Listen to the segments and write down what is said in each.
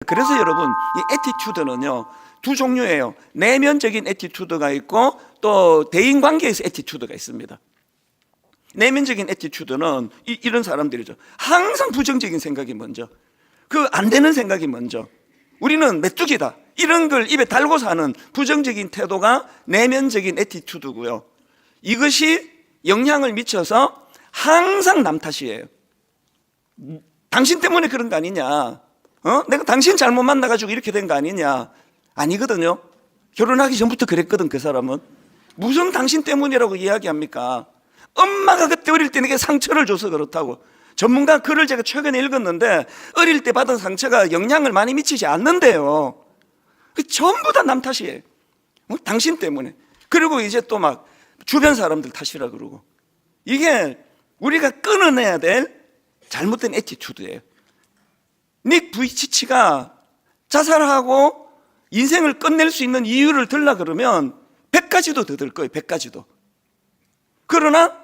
그래서 여러분, 이 애티튜드는요 두 종류예요. 내면적인 애티튜드가 있고 또 대인관계에서 애티튜드가 있습니다. 내면적인 애티튜드는 이런 사람들이죠. 항상 부정적인 생각이 먼저, 그 안 되는 생각이 먼저, 우리는 메뚜기다 이런 걸 입에 달고 사는 부정적인 태도가 내면적인 애티튜드고요. 이것이 영향을 미쳐서 항상 남 탓이에요. 당신 때문에 그런 거 아니냐, 내가 당신 잘못 만나가지고 이렇게 된 거 아니냐. 아니거든요. 결혼하기 전부터 그랬거든. 그 사람은 무슨 당신 때문이라고 이야기합니까? 엄마가 그때 어릴 때 내게 상처를 줘서 그렇다고. 전문가 글을 제가 최근에 읽었는데 어릴 때 받은 상처가 영향을 많이 미치지 않는데요, 전부 다 남 탓이에요. 당신 때문에. 그리고 이제 또 막 주변 사람들 탓이라 그러고. 이게 우리가 끊어내야 될 잘못된 애티튜드예요. 닉 부이치치가 자살하고 인생을 끝낼 수 있는 이유를 들라 그러면 100가지도 더 들 거예요. 100가지도. 그러나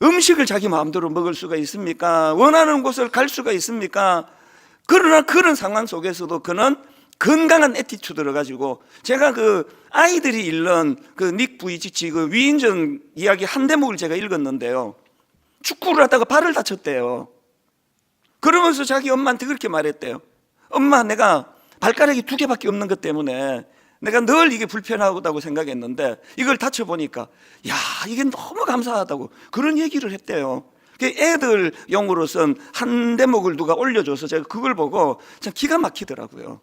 음식을 자기 마음대로 먹을 수가 있습니까? 원하는 곳을 갈 수가 있습니까? 그러나 그런 상황 속에서도 그는 건강한 애티튜드를 가지고, 제가 그 아이들이 읽는 그 닉 부이치치 그 위인전 이야기 한 대목을 제가 읽었는데요, 축구를 하다가 발을 다쳤대요. 그러면서 자기 엄마한테 그렇게 말했대요. 엄마, 내가 발가락이 2개밖에 없는 것 때문에 내가 늘 이게 불편하다고 생각했는데 이걸 다쳐보니까 야, 이게 너무 감사하다고 그런 얘기를 했대요. 애들용으로선 한 대목을 누가 올려줘서 제가 그걸 보고 참 기가 막히더라고요.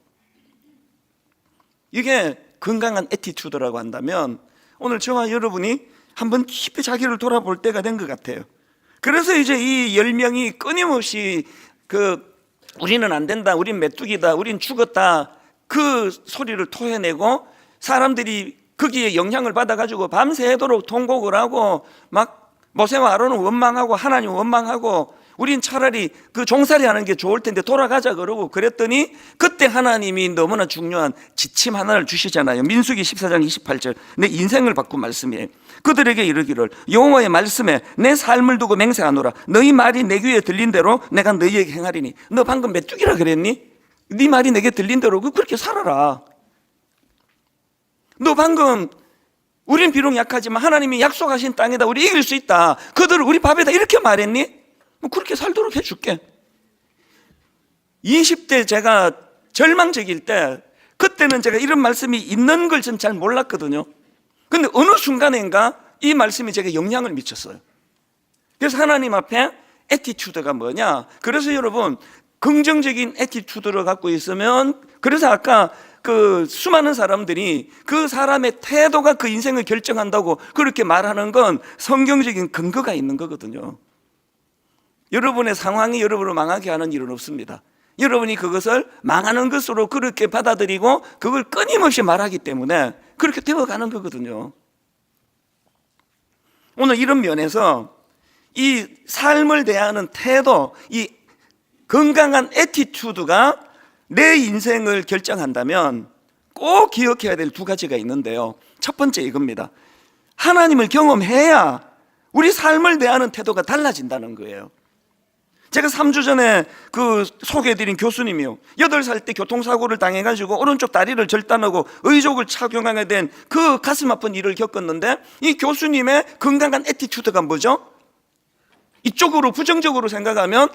이게 건강한 애티튜드라고 한다면 오늘 저와 여러분이 한번 깊이 자기를 돌아볼 때가 된 것 같아요. 그래서 이제 이 10명이 끊임없이 우리는 안 된다, 우린 메뚜기다, 우린 죽었다 그 소리를 토해내고, 사람들이 거기에 영향을 받아가지고 밤새도록 통곡을 하고 막 모세와 아론은 원망하고 하나님 원망하고, 우린 차라리 그 종살이 하는 게 좋을 텐데 돌아가자 그러고 그랬더니 그때 하나님이 너무나 중요한 지침 하나를 주시잖아요. 민수기 14장 28절 내 인생을 바꾼 말씀이에요. 그들에게 이르기를 여호와의 말씀에 내 삶을 두고 맹세하노라. 너희 말이 내 귀에 들린 대로 내가 너희에게 행하리니. 너 방금 메뚜기라 그랬니? 네 말이 내게 들린 대로 그렇게 살아라. 너 방금 우린 비록 약하지만 하나님이 약속하신 땅에다 우리 이길 수 있다, 그들을 우리 밥에다 이렇게 말했니? 그렇게 살도록 해줄게. 20대 제가 절망적일 때, 그때는 제가 이런 말씀이 있는 걸 전 잘 몰랐거든요. 근데 어느 순간인가 이 말씀이 제게 영향을 미쳤어요. 그래서 하나님 앞에 애티튜드가 뭐냐, 그래서 여러분 긍정적인 애티튜드를 갖고 있으면, 그래서 아까 그 수많은 사람들이 그 사람의 태도가 그 인생을 결정한다고 그렇게 말하는 건 성경적인 근거가 있는 거거든요. 여러분의 상황이 여러분을 망하게 하는 일은 없습니다. 여러분이 그것을 망하는 것으로 그렇게 받아들이고 그걸 끊임없이 말하기 때문에 그렇게 되어가는 거거든요. 오늘 이런 면에서 이 삶을 대하는 태도, 이 건강한 애티튜드가 내 인생을 결정한다면 꼭 기억해야 될 2가지가 있는데요, 첫 번째 이겁니다. 하나님을 경험해야 우리 삶을 대하는 태도가 달라진다는 거예요. 제가 3주 전에 소개해드린 교수님이요, 8살 때 교통사고를 당해가지고 오른쪽 다리를 절단하고 의족을 착용하게 된 그 가슴 아픈 일을 겪었는데, 이 교수님의 건강한 애티튜드가 뭐죠? 이쪽으로 부정적으로 생각하면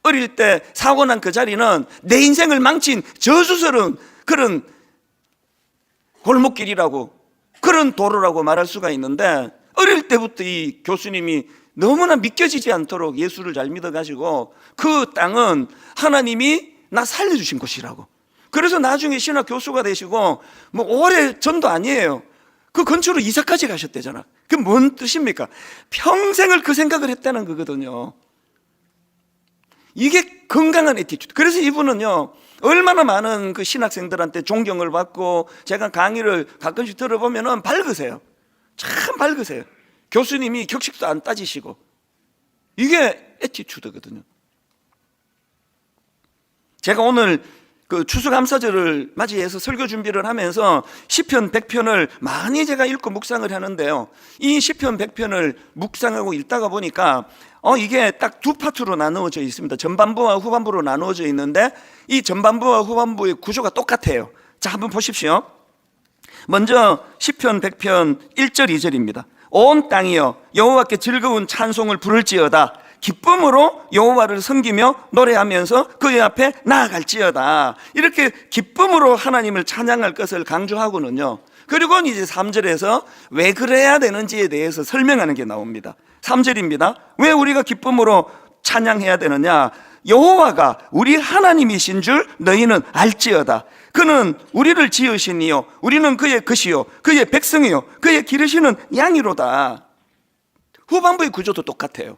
어릴 때 사고 난 그 자리는 내 인생을 망친 저주스러운 그런 골목길이라고, 그런 도로라고 말할 수가 있는데, 어릴 때부터 이 교수님이 너무나 믿겨지지 않도록 예수를 잘 믿어가지고 그 땅은 하나님이 나 살려주신 곳이라고. 그래서 나중에 신학 교수가 되시고 오래 전도 아니에요, 그 근처로 이사까지 가셨대잖아. 그게 뭔 뜻입니까? 평생을 그 생각을 했다는 거거든요. 이게 건강한 애티튜드. 그래서 이분은요, 얼마나 많은 그 신학생들한테 존경을 받고, 제가 강의를 가끔씩 들어보면은 밝으세요. 참 밝으세요. 교수님이 격식도 안 따지시고. 이게 애티튜드거든요. 제가 오늘 그 추수감사절을 맞이해서 설교 준비를 하면서 시편 100편을 많이 제가 읽고 묵상을 하는데요, 이 시편 100편을 묵상하고 읽다가 보니까 이게 딱 두 파트로 나누어져 있습니다. 전반부와 후반부로 나누어져 있는데 이 전반부와 후반부의 구조가 똑같아요. 자, 한번 보십시오. 먼저 시편 100편 1절 2절입니다. 온 땅이여 여호와께 즐거운 찬송을 부를지어다. 기쁨으로 여호와를 섬기며 노래하면서 그의 앞에 나아갈지어다. 이렇게 기쁨으로 하나님을 찬양할 것을 강조하고는요, 그리고 이제 3절에서 왜 그래야 되는지에 대해서 설명하는 게 나옵니다. 3절입니다. 왜 우리가 기쁨으로 찬양해야 되느냐? 여호와가 우리 하나님이신 줄 너희는 알지어다. 그는 우리를 지으시니요 우리는 그의 것이요 그의 백성이요 그의 기르시는 양이로다. 후반부의 구조도 똑같아요.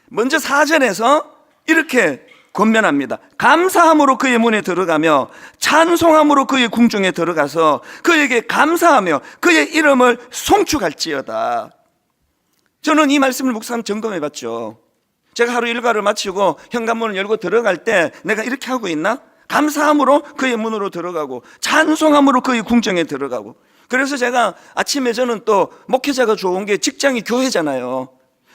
먼저 4절에서 이렇게 권면합니다. 감사함으로 그의 문에 들어가며 찬송함으로 그의 궁중에 들어가서 그에게 감사하며 그의 이름을 송축할지어다. 저는 이 말씀을 묵상 점검해 봤죠. 제가 하루 일과를 마치고 현관문을 열고 들어갈 때 내가 이렇게 하고 있나? 감사함으로 그의 문으로 들어가고 찬송함으로 그의 궁정에 들어가고. 그래서 제가 아침에, 저는 또 목회자가 좋은 게 직장이 교회잖아요.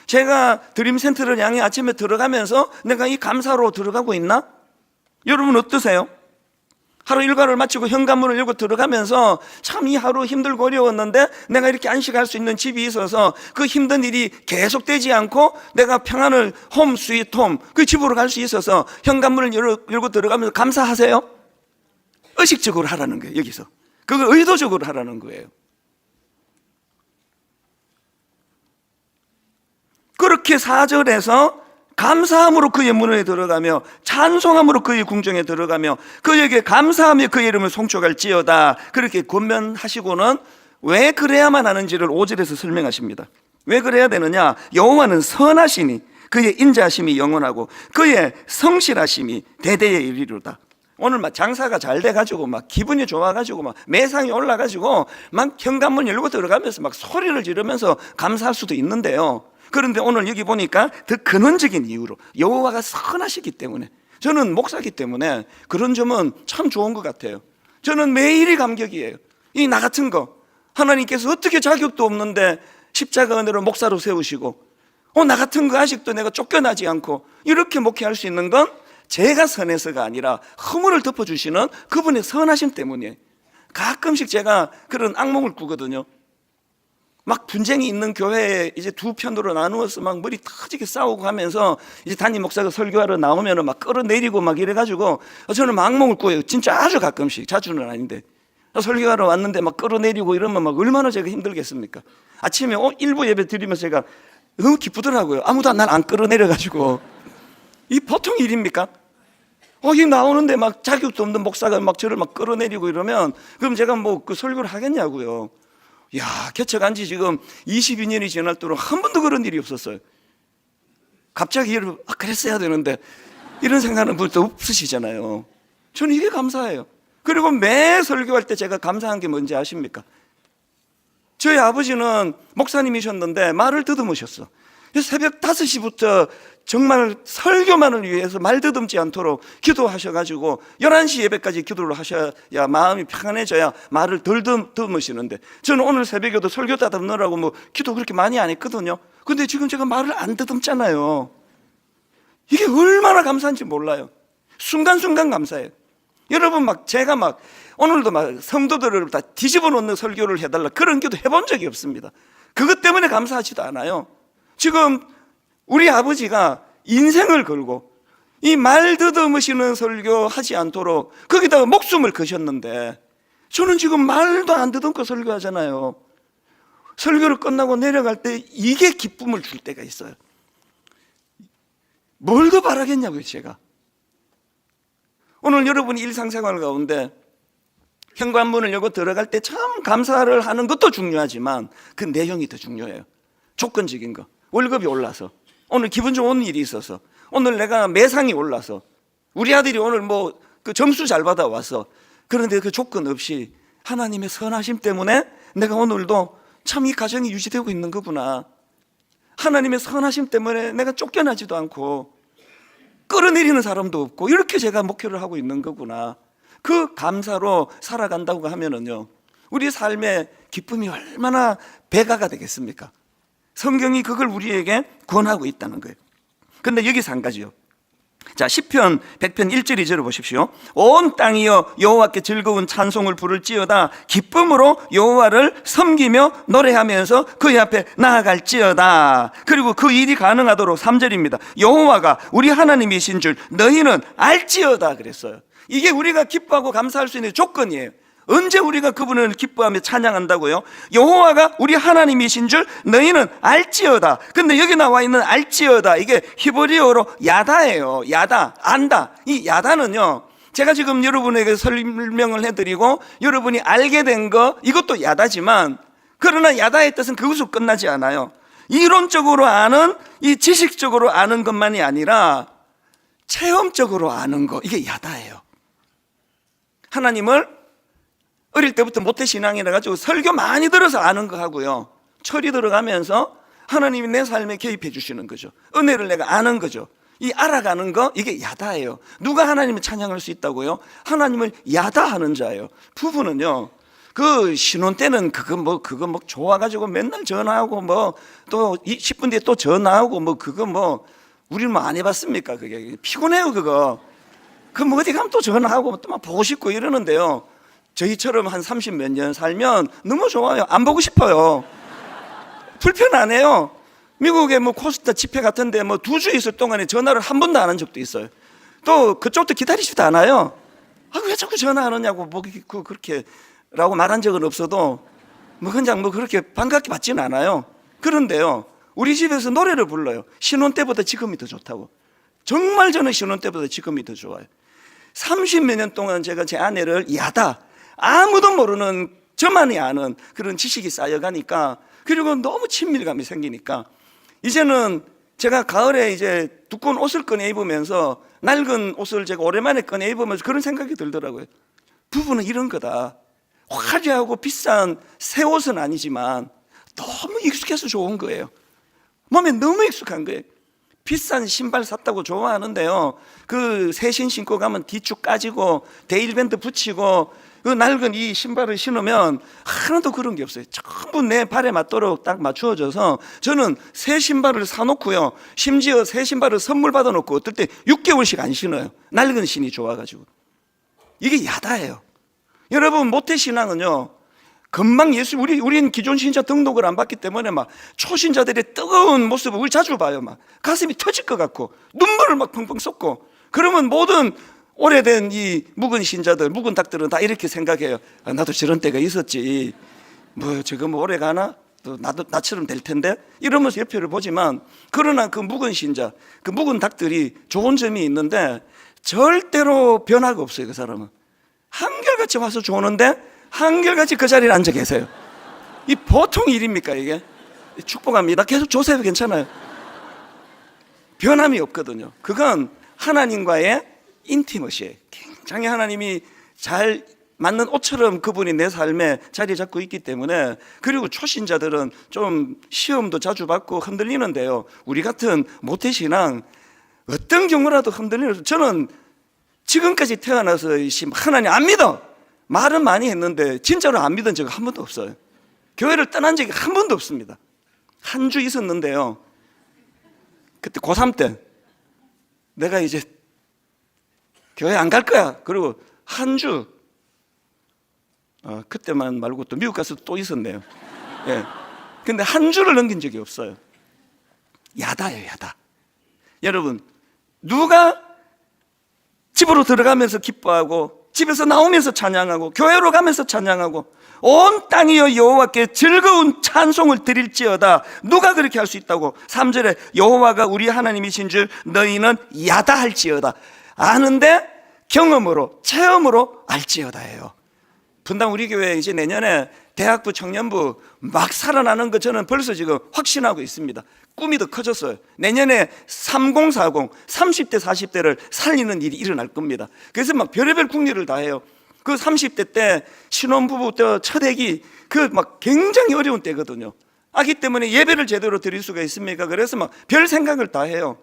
제가 드림센터를 향해 아침에 들어가면서 내가 이 감사로 들어가고 있나? 여러분 어떠세요? 하루 일과를 마치고 현관문을 열고 들어가면서 참 이 하루 힘들고 어려웠는데 내가 이렇게 안식할 수 있는 집이 있어서 그 힘든 일이 계속되지 않고 내가 평안을 홈 스윗 홈 그 집으로 갈 수 있어서 현관문을 열고 들어가면서 감사하세요? 의식적으로 하라는 거예요. 여기서 그걸 의도적으로 하라는 거예요. 그렇게 4절에서 감사함으로 그의 문에 들어가며 찬송함으로 그의 궁정에 들어가며 그에게 감사하며 그의 이름을 송축할지어다, 그렇게 권면하시고는 왜 그래야만 하는지를 5절에서 설명하십니다. 왜 그래야 되느냐? 여호와는 선하시니 그의 인자하심이 영원하고 그의 성실하심이 대대에 이르리로다. 오늘 막 장사가 잘 돼가지고 막 기분이 좋아가지고 막 매상이 올라가지고 막 현관문 열고 들어가면서 막 소리를 지르면서 감사할 수도 있는데요, 그런데 오늘 여기 보니까 더 근원적인 이유로 여호와가 선하시기 때문에, 저는 목사기 때문에 그런 점은 참 좋은 것 같아요. 저는 매일이 감격이에요. 이 나 같은 거 하나님께서 어떻게 자격도 없는데 십자가 은혜로 목사로 세우시고, 나 같은 거 아직도 내가 쫓겨나지 않고 이렇게 목회할 수 있는 건 제가 선해서가 아니라 허물을 덮어주시는 그분의 선하심 때문이에요. 가끔씩 제가 그런 악몽을 꾸거든요. 막 분쟁이 있는 교회에 이제 두 편으로 나누어서 막 머리 터지게 싸우고 하면서 이제 담임 목사가 설교하러 나오면은 막 끌어내리고 막 이래가지고 저는 막 악몽을 꾸어요. 진짜 아주 가끔씩, 자주는 아닌데. 설교하러 왔는데 막 끌어내리고 이러면 막 얼마나 제가 힘들겠습니까? 아침에 일부 예배 드리면서 제가 너무 기쁘더라고요. 아무도 날 안 끌어내려가지고. 이 보통 일입니까? 이 나오는데 막 자격도 없는 목사가 막 저를 막 끌어내리고 이러면 그럼 제가 뭐 그 설교를 하겠냐고요. 야, 개척한 지 지금 22년이 지날 동안 한 번도 그런 일이 없었어요. 갑자기 그랬어야 되는데 이런 생각은 또 없으시잖아요. 저는 이게 감사해요. 그리고 매 설교할 때 제가 감사한 게 뭔지 아십니까? 저희 아버지는 목사님이셨는데 말을 더듬으셨어. 새벽 5시부터 정말 설교만을 위해서 말 더듬지 않도록 기도하셔가지고 11시 예배까지 기도를 하셔야 마음이 평안해져야 말을 덜 더듬으시는데, 저는 오늘 새벽에도 설교 더듬느라고 뭐 기도 그렇게 많이 안 했거든요. 근데 지금 제가 말을 안 더듬잖아요. 이게 얼마나 감사한지 몰라요. 순간순간 감사해요. 여러분 제가 오늘도 성도들을 다 뒤집어 놓는 설교를 해달라 그런 기도 해본 적이 없습니다. 그것 때문에 감사하지도 않아요. 지금 우리 아버지가 인생을 걸고 이 말 더듬으시는 설교 하지 않도록 거기다가 목숨을 거셨는데, 저는 지금 말도 안 더듬고 설교하잖아요. 설교를 끝나고 내려갈 때 이게 기쁨을 줄 때가 있어요. 뭘 더 바라겠냐고요, 제가. 오늘 여러분이 일상생활 가운데 현관문을 열고 들어갈 때 참 감사를 하는 것도 중요하지만 그 내용이 더 중요해요. 조건적인 거. 월급이 올라서, 오늘 기분 좋은 일이 있어서, 오늘 내가 매상이 올라서, 우리 아들이 오늘 그 점수 잘 받아와서, 그런데 그 조건 없이 하나님의 선하심 때문에 내가 오늘도 참 이 가정이 유지되고 있는 거구나. 하나님의 선하심 때문에 내가 쫓겨나지도 않고 끌어내리는 사람도 없고 이렇게 제가 목회를 하고 있는 거구나. 그 감사로 살아간다고 하면은요, 우리 삶의 기쁨이 얼마나 배가가 되겠습니까? 성경이 그걸 우리에게 권하고 있다는 거예요. 근데 여기서 한 가지요. 자, 시편 100편 1절 2절을 보십시오. 온 땅이여 여호와께 즐거운 찬송을 부를지어다. 기쁨으로 여호와를 섬기며 노래하면서 그의 앞에 나아갈지어다. 그리고 그 일이 가능하도록 3절입니다. 여호와가 우리 하나님이신 줄 너희는 알지어다 그랬어요. 이게 우리가 기뻐하고 감사할 수 있는 조건이에요. 언제 우리가 그분을 기뻐하며 찬양한다고요? 여호와가 우리 하나님이신 줄 너희는 알지어다. 근데 여기 나와 있는 알지어다, 이게 히브리어로 야다예요. 야다, 안다. 이 야다는요, 제가 지금 여러분에게 설명을 해드리고 여러분이 알게 된 거, 이것도 야다지만, 그러나 야다의 뜻은 그것으로 끝나지 않아요. 이론적으로 아는, 이 지식적으로 아는 것만이 아니라 체험적으로 아는 거, 이게 야다예요. 하나님을 어릴 때부터 모태신앙이라 가지고 설교 많이 들어서 아는 거 하고요, 철이 들어가면서 하나님이 내 삶에 개입해 주시는 거죠. 은혜를 내가 아는 거죠. 이 알아가는 거, 이게 야다예요. 누가 하나님을 찬양할 수 있다고요? 하나님을 야다하는 자예요. 부부는요, 그 신혼 때는 그거 뭐 좋아가지고 맨날 전화하고 뭐 또 10분 뒤에 또 전화하고 뭐 그거 뭐 우리는 뭐 안 해봤습니까? 그게 피곤해요. 그거 뭐 어디 가면 또 전화하고 또 막 보고 싶고 이러는데요, 저희처럼 한 30 몇 년 살면 너무 좋아요. 안 보고 싶어요. 불편 안 해요. 미국에 뭐 코스타 집회 같은데 뭐 2주 있을 동안에 전화를 한 번도 안 한 적도 있어요. 또 그쪽도 기다리지도 않아요. 왜 자꾸 전화하느냐고 뭐 그렇게 라고 말한 적은 없어도 뭐 그냥 뭐 그렇게 반갑게 받지는 않아요. 그런데요, 우리 집에서 노래를 불러요. 신혼 때보다 지금이 더 좋다고. 정말 저는 신혼 때보다 지금이 더 좋아요. 30 몇 년 동안 제가 제 아내를 야다, 아무도 모르는 저만이 아는 그런 지식이 쌓여가니까, 그리고 너무 친밀감이 생기니까, 이제는 제가 가을에 이제 두꺼운 옷을 꺼내 입으면서 낡은 옷을 제가 오랜만에 꺼내 입으면서 그런 생각이 들더라고요. 부부는 이런 거다. 화려하고 비싼 새 옷은 아니지만 너무 익숙해서 좋은 거예요. 몸에 너무 익숙한 거예요. 비싼 신발 샀다고 좋아하는데요, 그 새 신고 가면 뒤축 까지고 데일밴드 붙이고 그 낡은 이 신발을 신으면 하나도 그런 게 없어요. 전부 내 발에 맞도록 딱 맞추어져서, 저는 새 신발을 사놓고요, 심지어 새 신발을 선물 받아놓고 어떨 때 6개월씩 안 신어요. 낡은 신이 좋아가지고. 이게 야다예요. 여러분, 모태신앙은요, 금방 우리는 기존 신자 등록을 안 받기 때문에 막 초신자들의 뜨거운 모습을 우리 자주 봐요. 막 가슴이 터질 것 같고 눈물을 막 펑펑 쏟고. 그러면 모든 오래된 이 묵은 신자들, 묵은 닭들은 다 이렇게 생각해요. 나도 저런 때가 있었지. 뭐 저거 뭐 오래 가나? 또 나도 나처럼 될 텐데? 이러면서 옆에를 보지만, 그러나 그 묵은 신자, 그 묵은 닭들이 좋은 점이 있는데 절대로 변화가 없어요. 그 사람은 한결같이 와서 좋는데 한결같이 그 자리에 앉아 계세요. 이 보통 일입니까 이게? 축복합니다. 계속 조세도 괜찮아요. 변함이 없거든요. 그건 하나님과의 인티머시예요. 굉장히 하나님이 잘 맞는 옷처럼 그분이 내 삶에 자리 잡고 있기 때문에. 그리고 초신자들은 좀 시험도 자주 받고 흔들리는데요, 우리 같은 모태신앙 어떤 경우라도 흔들리는, 저는 지금까지 태어나서 하나님 안 믿어 말은 많이 했는데 진짜로 안 믿은 적은 한 번도 없어요. 교회를 떠난 적이 한 번도 없습니다. 한 주 있었는데요, 그때 고3 때 내가 이제 교회 안 갈 거야. 그리고 한 주, 그때만 말고 또 미국 가서 또 있었네요. 예. 근데 한 주를 넘긴 적이 없어요. 야다예요, 야다. 여러분, 누가 집으로 들어가면서 기뻐하고 집에서 나오면서 찬양하고 교회로 가면서 찬양하고 온 땅이여 여호와께 즐거운 찬송을 드릴지어다, 누가 그렇게 할 수 있다고? 3절에 여호와가 우리 하나님이신 줄 너희는 야다할지어다. 아는데 경험으로, 체험으로 알지어다예요. 분당 우리 교회 이제 내년에 대학부 청년부 막 살아나는 거 저는 벌써 지금 확신하고 있습니다. 꿈이 더 커졌어요. 내년에 3040, 30대 40대를 살리는 일이 일어날 겁니다. 그래서 막 별의별 국리를 다 해요. 그 30대 때 신혼부부 때 첫 애기, 그 막 굉장히 어려운 때거든요. 아기 때문에 예배를 제대로 드릴 수가 있습니까? 그래서 막 별 생각을 다 해요.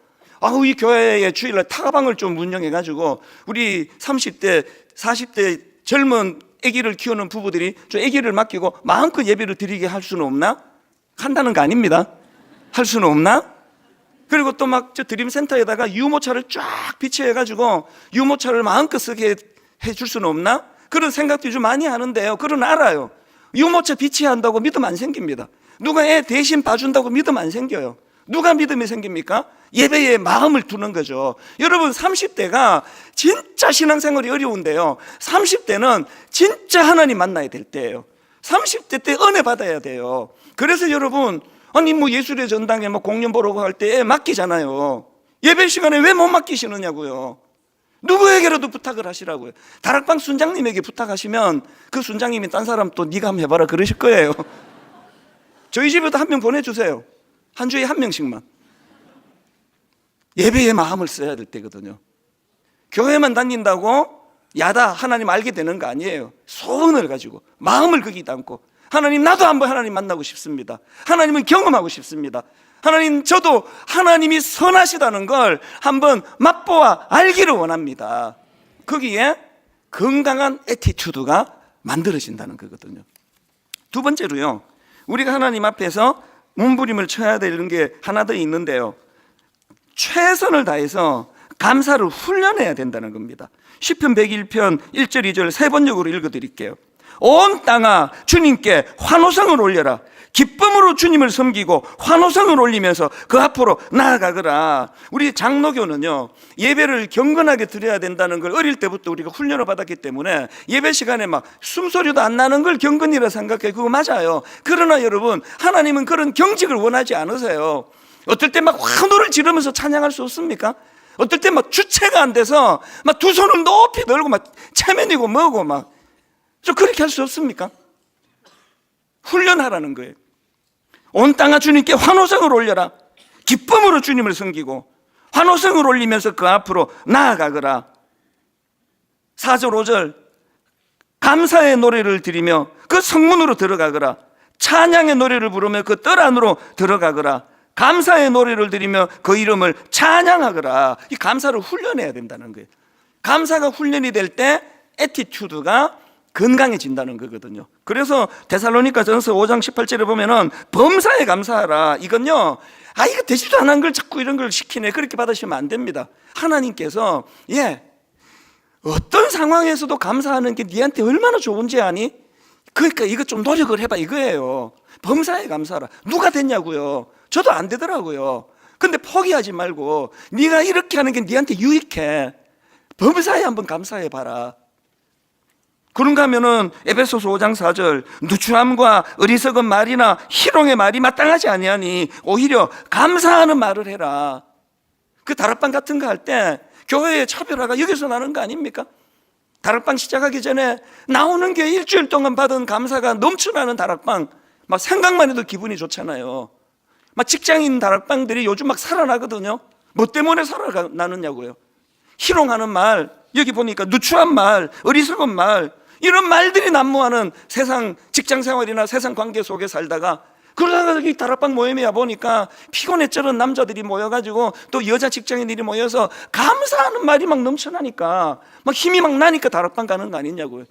이 교회에 주일날 타가방을 좀 운영해가지고 우리 30대 40대 젊은 아기를 키우는 부부들이 저 아기를 맡기고 마음껏 예배를 드리게 할 수는 없나? 한다는 거 아닙니다. 할 수는 없나? 그리고 또 막 저 드림센터에다가 유모차를 쫙 비치해가지고 유모차를 마음껏 쓰게 해줄 수는 없나? 그런 생각도 좀 많이 하는데요. 그건 알아요. 유모차 비치한다고 믿음 안 생깁니다. 누가 애 대신 봐준다고 믿음 안 생겨요. 누가 믿음이 생깁니까? 예배에 마음을 두는 거죠. 여러분 30대가 진짜 신앙생활이 어려운데요, 30대는 진짜 하나님 만나야 될 때예요. 30대 때 은혜 받아야 돼요. 그래서 여러분, 아니 뭐 예술의 전당에 뭐 공연 보러 갈 때 맡기잖아요. 예배 시간에 왜 못 맡기시느냐고요. 누구에게라도 부탁을 하시라고요. 다락방 순장님에게 부탁하시면 그 순장님이 딴 사람 또 네가 한번 해봐라 그러실 거예요. 저희 집에도 한 명 보내주세요. 한 주에 한 명씩만. 예배의 마음을 써야 될 때거든요. 교회만 다닌다고 야다 하나님 알게 되는 거 아니에요. 소원을 가지고 마음을 거기 담고, 하나님 나도 한번 하나님 만나고 싶습니다. 하나님을 경험하고 싶습니다. 하나님 저도 하나님이 선하시다는 걸 한번 맛보아 알기를 원합니다. 거기에 건강한 애티튜드가 만들어진다는 거거든요. 두 번째로요, 우리가 하나님 앞에서 몸부림을 쳐야 되는 게 하나 더 있는데요, 최선을 다해서 감사를 훈련해야 된다는 겁니다. 시편 101편 1절 2절 세 번역으로 읽어드릴게요. 온 땅아 주님께 환호성을 올려라. 기쁨으로 주님을 섬기고 환호성을 올리면서 그 앞으로 나아가거라. 우리 장로교는요, 예배를 경건하게 드려야 된다는 걸 어릴 때부터 우리가 훈련을 받았기 때문에 예배 시간에 막 숨소리도 안 나는 걸 경건이라 생각해요. 그거 맞아요. 그러나 여러분, 하나님은 그런 경직을 원하지 않으세요. 어떨 때 막 환호를 지르면서 찬양할 수 없습니까? 어떨 때 막 주체가 안 돼서 막 두 손을 높이 들고 막 체면이고 뭐고 막 좀 그렇게 할 수 없습니까? 훈련하라는 거예요. 온 땅아 주님께 환호성을 올려라. 기쁨으로 주님을 섬기고 환호성을 올리면서 그 앞으로 나아가거라. 4절 5절 감사의 노래를 드리며 그 성문으로 들어가거라. 찬양의 노래를 부르며 그 뜰 안으로 들어가거라. 감사의 노래를 드리며 그 이름을 찬양하거라. 이 감사를 훈련해야 된다는 거예요. 감사가 훈련이 될 때 애티튜드가 건강해진다는 거거든요. 그래서 데살로니가전서 5장 18절에 보면은 범사에 감사하라. 이건요, 이거 되지도 않은 걸 자꾸 이런 걸 시키네, 그렇게 받으시면 안 됩니다. 하나님께서 어떤 상황에서도 감사하는 게 니한테 얼마나 좋은지 아니? 그러니까 이거 좀 노력을 해봐 이거예요. 범사에 감사하라. 누가 됐냐고요? 저도 안 되더라고요. 근데 포기하지 말고 네가 이렇게 하는 게 니한테 유익해. 범사에 한번 감사해 봐라. 그런가 하면은 에베소서 5장 4절 누추함과 어리석은 말이나 희롱의 말이 마땅하지 아니하니 오히려 감사하는 말을 해라. 그 다락방 같은 거 할 때 교회의 차별화가 여기서 나는 거 아닙니까? 다락방 시작하기 전에 나오는 게 일주일 동안 받은 감사가 넘쳐나는 다락방, 막 생각만 해도 기분이 좋잖아요. 막 직장인 다락방들이 요즘 막 살아나거든요. 뭐 때문에 살아나느냐고요. 희롱하는 말, 여기 보니까 누추한 말, 어리석은 말, 이런 말들이 난무하는 세상 직장 생활이나 세상 관계 속에 살다가, 그러다가 이 다락방 모임이야 보니까 피곤해 쩔은 남자들이 모여가지고 또 여자 직장인들이 모여서 감사하는 말이 막 넘쳐나니까 막 힘이 막 나니까 다락방 가는 거 아니냐고요.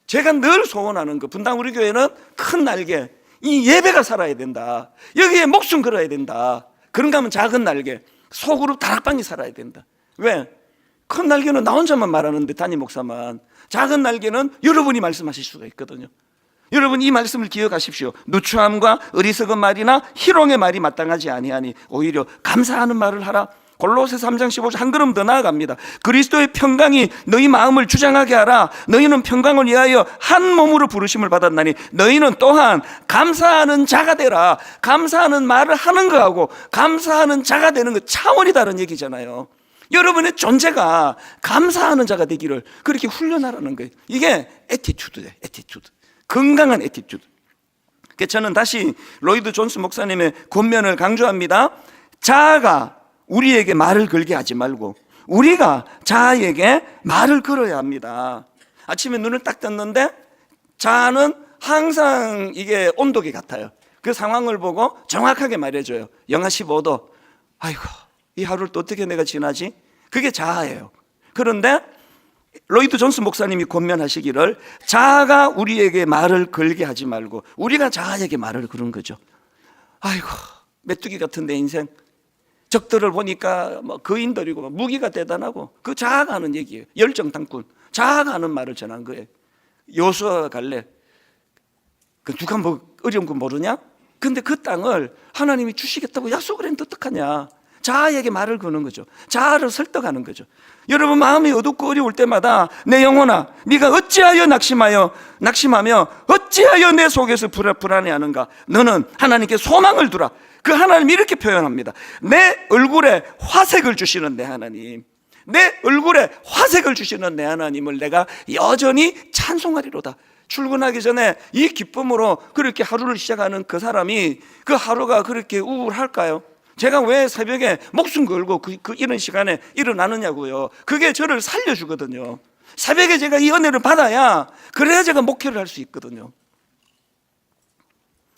제가 늘 소원하는 거, 분당 우리 교회는 큰 날개, 이 예배가 살아야 된다. 여기에 목숨 걸어야 된다. 그런가 하면 작은 날개, 소그룹 다락방이 살아야 된다. 왜? 큰 날개는 나 혼자만 말하는데 담임 목사만, 작은 날개는 여러분이 말씀하실 수가 있거든요. 여러분 이 말씀을 기억하십시오. 누추함과 어리석은 말이나 희롱의 말이 마땅하지 아니하니 오히려 감사하는 말을 하라. 골로새 3장 15절 한 걸음 더 나아갑니다. 그리스도의 평강이 너희 마음을 주장하게 하라. 너희는 평강을 위하여 한 몸으로 부르심을 받았나니 너희는 또한 감사하는 자가 되라. 감사하는 말을 하는 거하고 감사하는 자가 되는 거 차원이 다른 얘기잖아요. 여러분의 존재가 감사하는 자가 되기를 그렇게 훈련하라는 거예요. 이게 애티튜드예요. 애티튜드. 건강한 애티튜드. 저는 다시 로이드 존스 목사님의 권면을 강조합니다. 자아가 우리에게 말을 걸게 하지 말고 우리가 자아에게 말을 걸어야 합니다. 아침에 눈을 딱 떴는데 자아는 항상 이게 온도계 같아요. 그 상황을 보고 정확하게 말해줘요. 영하 15도. 아이고, 이 하루를 또 어떻게 내가 지나지? 그게 자아예요. 그런데 로이드 존스 목사님이 권면하시기를 자아가 우리에게 말을 걸게 하지 말고 우리가 자아에게 말을 거는 거죠. 아이고, 메뚜기 같은 내 인생, 적들을 보니까 뭐 거인들이고 뭐 무기가 대단하고 그 자아가는 얘기예요. 열정 당군, 자아가는 말을 전한 거예요. 여호수아와 갈렙, 그 누가 뭐 어려운 거 모르냐? 근데 그 땅을 하나님이 주시겠다고 약속을 했는데 어떡하냐? 자아에게 말을 거는 거죠. 자아를 설득하는 거죠. 여러분 마음이 어둡고 어려울 때마다 내 영혼아, 네가 어찌하여 낙심하며 어찌하여 내 속에서 불안해하는가? 너는 하나님께 소망을 두라. 그 하나님이 이렇게 표현합니다. 내 얼굴에 화색을 주시는 내 하나님, 내 얼굴에 화색을 주시는 내 하나님을 내가 여전히 찬송하리로다. 출근하기 전에 이 기쁨으로 그렇게 하루를 시작하는 그 사람이 그 하루가 그렇게 우울할까요? 제가 왜 새벽에 목숨 걸고 이런 시간에 일어나느냐고요. 그게 저를 살려주거든요. 새벽에 제가 이 은혜를 받아야, 그래야 제가 목회를 할 수 있거든요.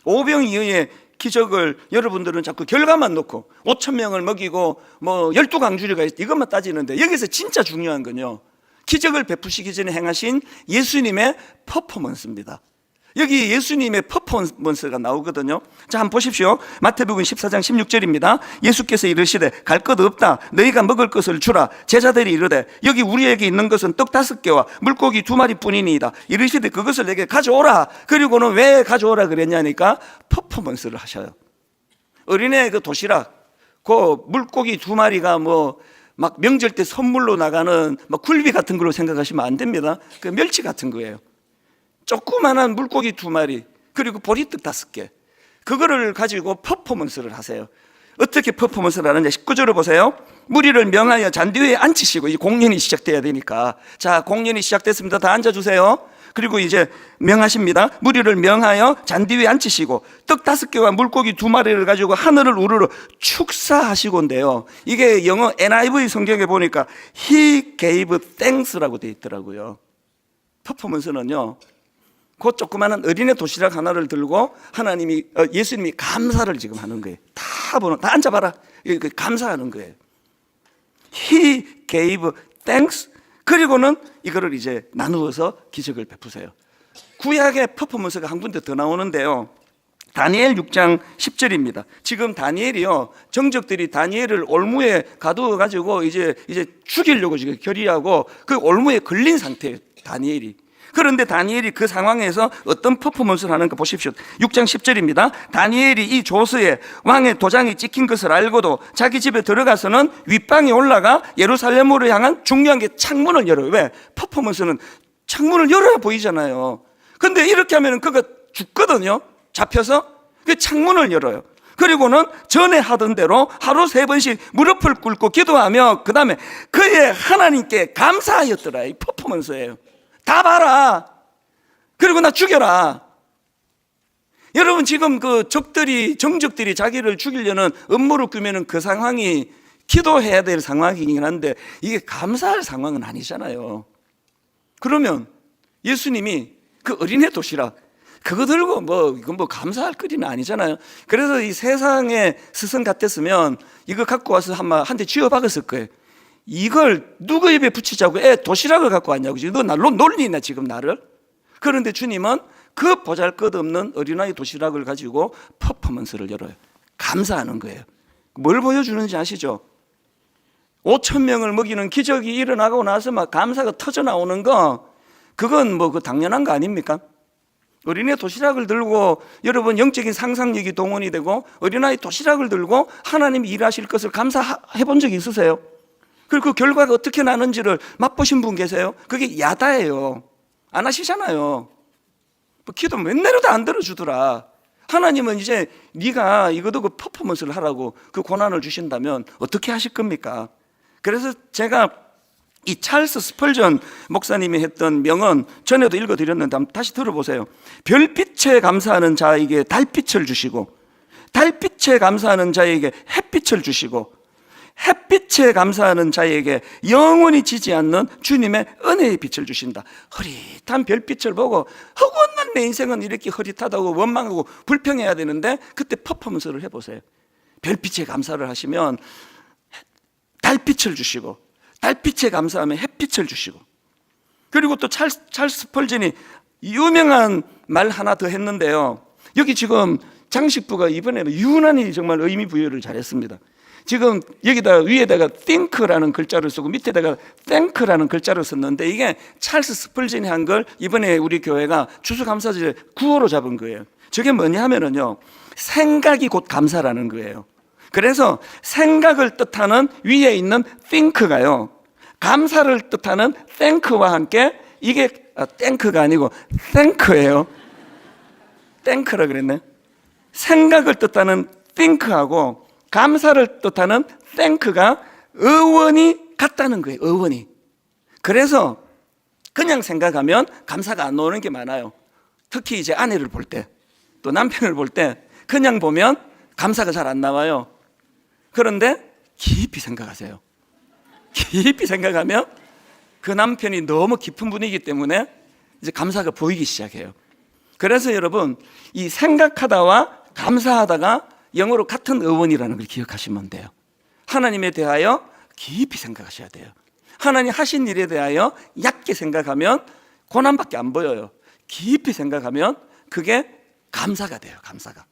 오병이어의 기적을 여러분들은 자꾸 결과만 놓고 5,000명을 먹이고 뭐 12강주리가 있다 이것만 따지는데, 여기서 진짜 중요한 건요, 기적을 베푸시기 전에 행하신 예수님의 퍼포먼스입니다. 여기 예수님의 퍼포먼스가 나오거든요. 자, 한번 보십시오. 마태복음 14장 16절입니다. 예수께서 이르시되 갈 것 없다. 너희가 먹을 것을 주라. 제자들이 이르되 여기 우리에게 있는 것은 떡 5개와 물고기 2마리뿐이니이다. 이르시되 그것을 내게 가져오라. 그리고는 왜 가져오라 그랬냐니까 퍼포먼스를 하셔요. 어린애 그 도시락, 그 물고기 2마리가 뭐 막 명절 때 선물로 나가는 막 굴비 같은 걸로 생각하시면 안 됩니다. 그 멸치 같은 거예요. 조그만한 물고기 2마리, 그리고 보리떡 5개, 그거를 가지고 퍼포먼스를 하세요. 어떻게 퍼포먼스를 하느냐? 19절을 보세요. 무리를 명하여 잔디 위에 앉히시고, 이 공연이 시작돼야 되니까, 자, 공연이 시작됐습니다. 다 앉아주세요. 그리고 이제 명하십니다. 무리를 명하여 잔디 위에 앉히시고 떡 5개와 물고기 2마리를 가지고 하늘을 우러러 축사하시고인데요, 이게 영어 NIV 성경에 보니까 He gave thanks라고 되어 있더라고요. 퍼포먼스는요, 그 조그마한 어린애 도시락 하나를 들고 하나님이, 예수님이 감사를 지금 하는 거예요. 다 앉아봐라. 감사하는 거예요. He gave thanks. 그리고는 이거를 이제 나누어서 기적을 베푸세요. 구약의 퍼포먼스가 한 군데 더 나오는데요, 다니엘 6장 10절입니다. 지금 다니엘이요, 정적들이 다니엘을 올무에 가두어 가지고 이제 죽이려고 지금 결의하고 그 올무에 걸린 상태예요, 다니엘이. 그런데 다니엘이 그 상황에서 어떤 퍼포먼스를 하는가 보십시오. 6장 10절입니다. 다니엘이 이 조서에 왕의 도장이 찍힌 것을 알고도 자기 집에 들어가서는 윗방에 올라가 예루살렘으로 향한 중요한 게 창문을 열어요. 왜? 퍼포먼스는 창문을 열어야 보이잖아요. 근데 이렇게 하면 그가 죽거든요. 잡혀서 그 창문을 열어요. 그리고는 전에 하던 대로 하루 3번씩 무릎을 꿇고 기도하며 그 다음에 그의 하나님께 감사하였더라. 이 퍼포먼스예요. 다 봐라. 그리고 나 죽여라. 여러분 지금 그 정적들이 자기를 죽이려는 음모를 꾸미는 그 상황이 기도해야 될 상황이긴 한데, 이게 감사할 상황은 아니잖아요. 그러면 예수님이 그 어린애 도시락 그거 들고 이건 감사할 거리는 아니잖아요. 그래서 이 세상의 스승 같았으면 이거 갖고 와서 한 대 쥐어 박았을 거예요. 이걸 누구 입에 붙이자고 도시락을 갖고 왔냐고. 너 날로 놀리나 지금 나를? 그런데 주님은 그 보잘것없는 어린아이 도시락을 가지고 퍼포먼스를 열어요. 감사하는 거예요. 뭘 보여주는지 아시죠? 5,000명을 먹이는 기적이 일어나고 나서 막 감사가 터져 나오는 거, 그건 그 당연한 거 아닙니까? 어린애 도시락을 들고 여러분 영적인 상상력이 동원이 되고 어린아이 도시락을 들고 하나님이 일하실 것을 감사해 본 적이 있으세요? 그리고 그 결과가 어떻게 나는지를 맛보신 분 계세요? 그게 야다예요. 안 하시잖아요. 기도 맨날 해도 안 들어주더라. 하나님은 이제 네가 이것도 그 퍼포먼스를 하라고 그 고난을 주신다면 어떻게 하실 겁니까? 그래서 제가 이 찰스 스펄전 목사님이 했던 명언 전에도 읽어드렸는데 한번 다시 들어보세요. 별빛에 감사하는 자에게 달빛을 주시고, 달빛에 감사하는 자에게 햇빛을 주시고, 햇빛에 감사하는 자에게 영원히 지지 않는 주님의 은혜의 빛을 주신다. 흐릿한 별빛을 보고 허구한 내 인생은 이렇게 흐릿하다고 원망하고 불평해야 되는데, 그때 퍼포먼스를 해보세요. 별빛에 감사를 하시면 달빛을 주시고, 달빛에 감사하면 햇빛을 주시고, 그리고 또 찰스 스펄전이 유명한 말 하나 더 했는데요, 여기 지금 장식부가 이번에는 유난히 정말 의미 부여를 잘했습니다. 지금 여기다 위에다가 think라는 글자를 쓰고 밑에다가 thank라는 글자를 썼는데 이게 찰스 스펄전이 한 걸 이번에 우리 교회가 추수감사절에 구호로 잡은 거예요. 저게 뭐냐 하면은요, 생각이 곧 감사라는 거예요. 그래서 생각을 뜻하는 위에 있는 think가요, 감사를 뜻하는 thank와 함께 이게 thank가 아니고 thank예요. thank라 그랬네. 생각을 뜻하는 think하고 감사를 뜻하는 thank가 어원이 같다는 거예요. 어원이. 그래서 그냥 생각하면 감사가 안 나오는 게 많아요. 특히 이제 아내를 볼 때, 또 남편을 볼 때 그냥 보면 감사가 잘 안 나와요. 그런데 깊이 생각하세요. 깊이 생각하면 그 남편이 너무 깊은 분이기 때문에 이제 감사가 보이기 시작해요. 그래서 여러분, 이 생각하다와 감사하다가 영어로 같은 어원이라는 걸 기억하시면 돼요. 하나님에 대하여 깊이 생각하셔야 돼요. 하나님 하신 일에 대하여 얕게 생각하면 고난밖에 안 보여요. 깊이 생각하면 그게 감사가 돼요. 감사가.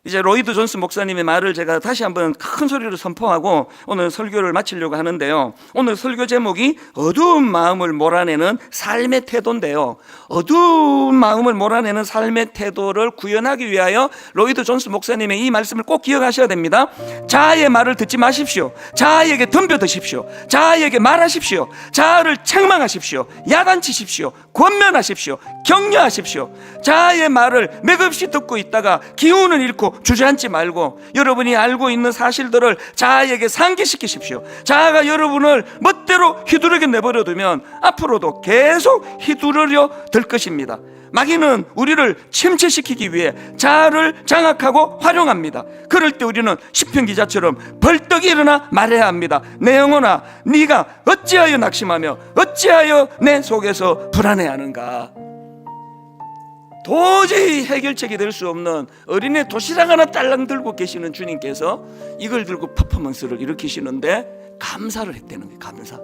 이제 로이드 존스 목사님의 말을 제가 다시 한번 큰 소리로 선포하고 오늘 설교를 마치려고 하는데요, 오늘 설교 제목이 어두운 마음을 몰아내는 삶의 태도인데요, 어두운 마음을 몰아내는 삶의 태도를 구현하기 위하여 로이드 존스 목사님의 이 말씀을 꼭 기억하셔야 됩니다. 자아의 말을 듣지 마십시오. 자아에게 덤벼드십시오. 자아에게 말하십시오. 자아를 책망하십시오. 야단치십시오. 권면하십시오. 격려하십시오. 자아의 말을 맥없이 듣고 있다가 기운을 잃고 주저앉지 말고 여러분이 알고 있는 사실들을 자아에게 상기시키십시오. 자아가 여러분을 멋대로 휘두르게 내버려두면 앞으로도 계속 휘두르려 들 것입니다. 마귀는 우리를 침체시키기 위해 자아를 장악하고 활용합니다. 그럴 때 우리는 시편 기자처럼 벌떡 일어나 말해야 합니다. 내 영혼아, 네가 어찌하여 낙심하며 어찌하여 내 속에서 불안해하는가. 도저히 해결책이 될 수 없는 어린애 도시락 하나 딸랑 들고 계시는 주님께서 이걸 들고 퍼포먼스를 일으키시는데 감사를 했다는 거예요. 감사.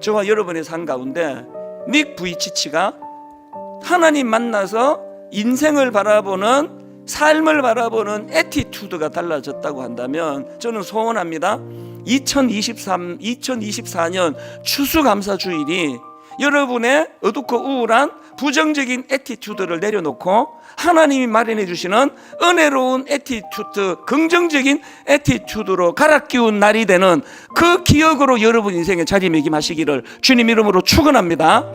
저와 여러분의 삶 가운데 닉 부이치치가 하나님 만나서 인생을 바라보는, 삶을 바라보는 애티튜드가 달라졌다고 한다면 저는 소원합니다. 2024년 추수감사주일이 여러분의 어둡고 우울한 부정적인 애티튜드를 내려놓고 하나님이 마련해 주시는 은혜로운 애티튜드, 긍정적인 애티튜드로 갈아 끼운 날이 되는 그 기억으로 여러분 인생에 자리매김하시기를 주님 이름으로 축원합니다.